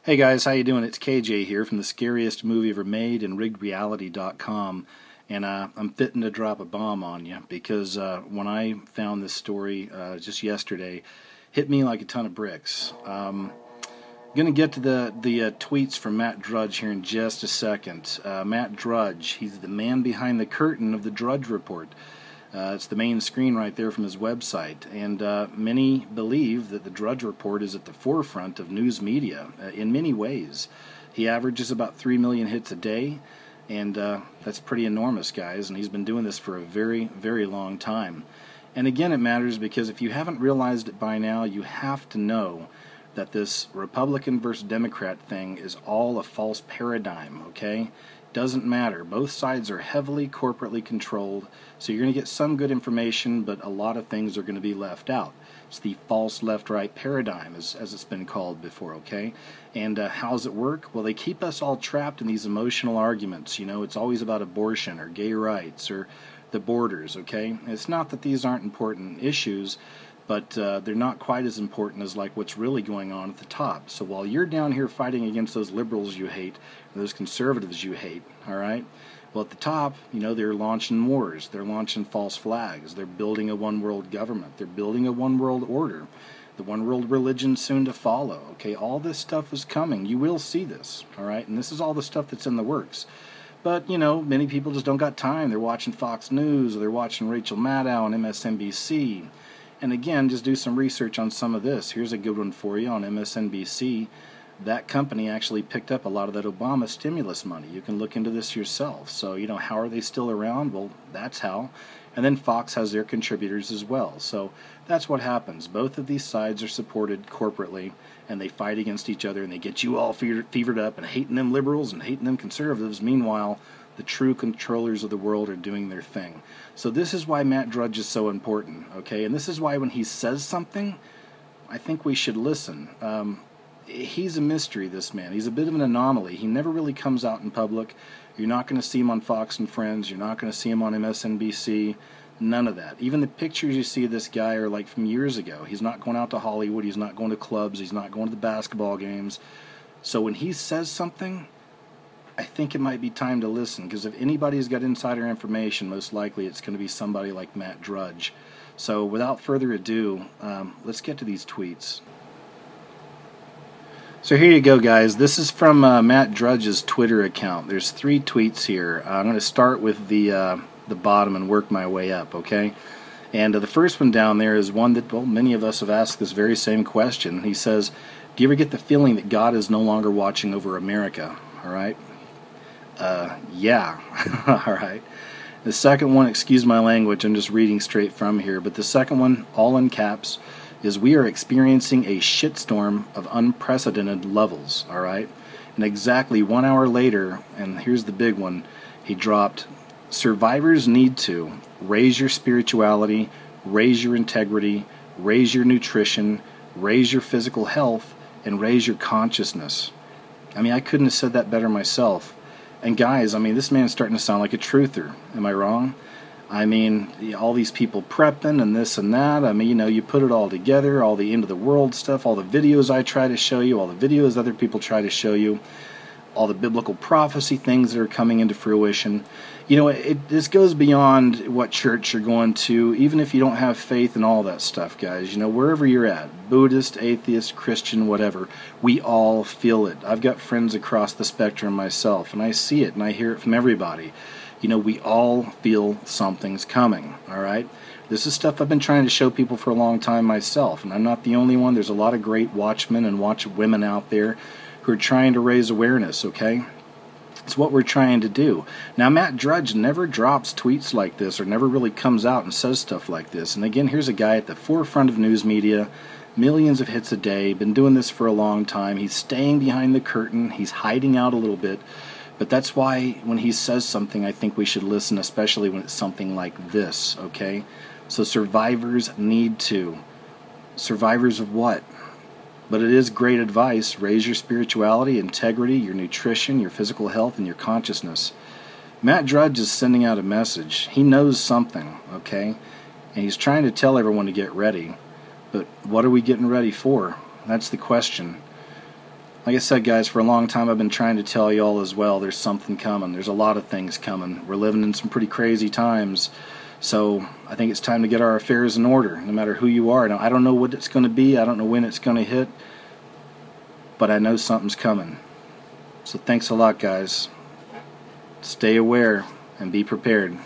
Hey guys, how you doing? It's KJ here from the scariest movie ever made and riggedreality.com, and I'm fitting to drop a bomb on you because when I found this story just yesterday, hit me like a ton of bricks. Going to get to the tweets from Matt Drudge here in just a second. Matt Drudge, he's the man behind the curtain of the Drudge Report. It's the main screen right there from his website, and many believe that the Drudge Report is at the forefront of news media in many ways. He averages about 3 million hits a day, and that's pretty enormous, guys, and he's been doing this for a very, very long time. And again, it matters because if you haven't realized it by now, you have to know that this Republican versus Democrat thing is all a false paradigm, okay? Doesn't matter. Both sides are heavily corporately controlled, so you're going to get some good information, but a lot of things are going to be left out. It's the false left-right paradigm, as it's been called before, okay? And how does it work? Well, they keep us all trapped in these emotional arguments. You know, it's always about abortion or gay rights or the borders, okay? And it's not that these aren't important issues, but they're not quite as important as like what's really going on at the top. So while you're down here fighting against those liberals you hate, those conservatives you hate, all right? Well, at the top, you know, they're launching wars. They're launching false flags. They're building a one-world government. They're building a one-world order. The one-world religion soon to follow, okay? All this stuff is coming. You will see this, all right? And this is all the stuff that's in the works. But, you know, many people just don't got time. They're watching Fox News, or they're watching Rachel Maddow on MSNBC. And again, just do some research on some of this. Here's a good one for you on MSNBC. That company actually picked up a lot of that Obama stimulus money. You can look into this yourself. So, you know, how are they still around? Well, that's how. And then Fox has their contributors as well. So that's what happens. Both of these sides are supported corporately, and they fight against each other, and they get you all fevered up and hating them liberals and hating them conservatives. Meanwhile, the true controllers of the world are doing their thing. So this is why Matt Drudge is so important, okay? And this is why when he says something, I think we should listen. He's a mystery, this man. He's a bit of an anomaly. He never really comes out in public. You're not going to see him on Fox and Friends. You're not going to see him on MSNBC. None of that. Even the pictures you see of this guy are like from years ago. He's not going out to Hollywood. He's not going to clubs. He's not going to the basketball games. So when he says something, I think it might be time to listen, because if anybody's got insider information, most likely it's going to be somebody like Matt Drudge. So without further ado, let's get to these tweets. So here you go, guys. This is from Matt Drudge's Twitter account. There's 3 tweets here. I'm going to start with the bottom and work my way up, okay? And the first one down there is one that, well, many of us have asked this very same question. He says, do you ever get the feeling that God is no longer watching over America? All right? Yeah. All right. The second one, excuse my language, I'm just reading straight from here, but the second one, all in caps, is we are experiencing a shitstorm of unprecedented levels, all right? And exactly 1 hour later, and here's the big one, he dropped, survivors need to raise your spirituality, raise your integrity, raise your nutrition, raise your physical health, and raise your consciousness. I mean, I couldn't have said that better myself. And guys, I mean, this man's starting to sound like a truther. Am I wrong? I mean, all these people prepping and this and that. I mean, you know, you put it all together, all the end of the world stuff, all the videos I try to show you, all the videos other people try to show you, all the biblical prophecy things that are coming into fruition. You know, this goes beyond what church you're going to, even if you don't have faith in all that stuff, guys. You know, wherever you're at, Buddhist, atheist, Christian, whatever, we all feel it. I've got friends across the spectrum myself, and I see it, and I hear it from everybody. You know, we all feel something's coming, all right? This is stuff I've been trying to show people for a long time myself, and I'm not the only one. There's a lot of great watchmen and watchwomen out there who are trying to raise awareness, okay? It's what we're trying to do. Now, Matt Drudge never drops tweets like this or never really comes out and says stuff like this. And again, here's a guy at the forefront of news media, millions of hits a day, been doing this for a long time. He's staying behind the curtain. He's hiding out a little bit. But that's why when he says something, I think we should listen, especially when it's something like this, okay? So survivors need to. Survivors of what? But it is great advice. Raise your spirituality, integrity, your nutrition, your physical health, and your consciousness. Matt Drudge is sending out a message. He knows something, okay? And he's trying to tell everyone to get ready. But what are we getting ready for? That's the question. Like I said, guys, for a long time I've been trying to tell y'all as well, there's something coming. There's a lot of things coming. We're living in some pretty crazy times. So I think it's time to get our affairs in order, no matter who you are. Now, I don't know what it's going to be. I don't know when it's going to hit. But I know something's coming. So thanks a lot, guys. Stay aware and be prepared.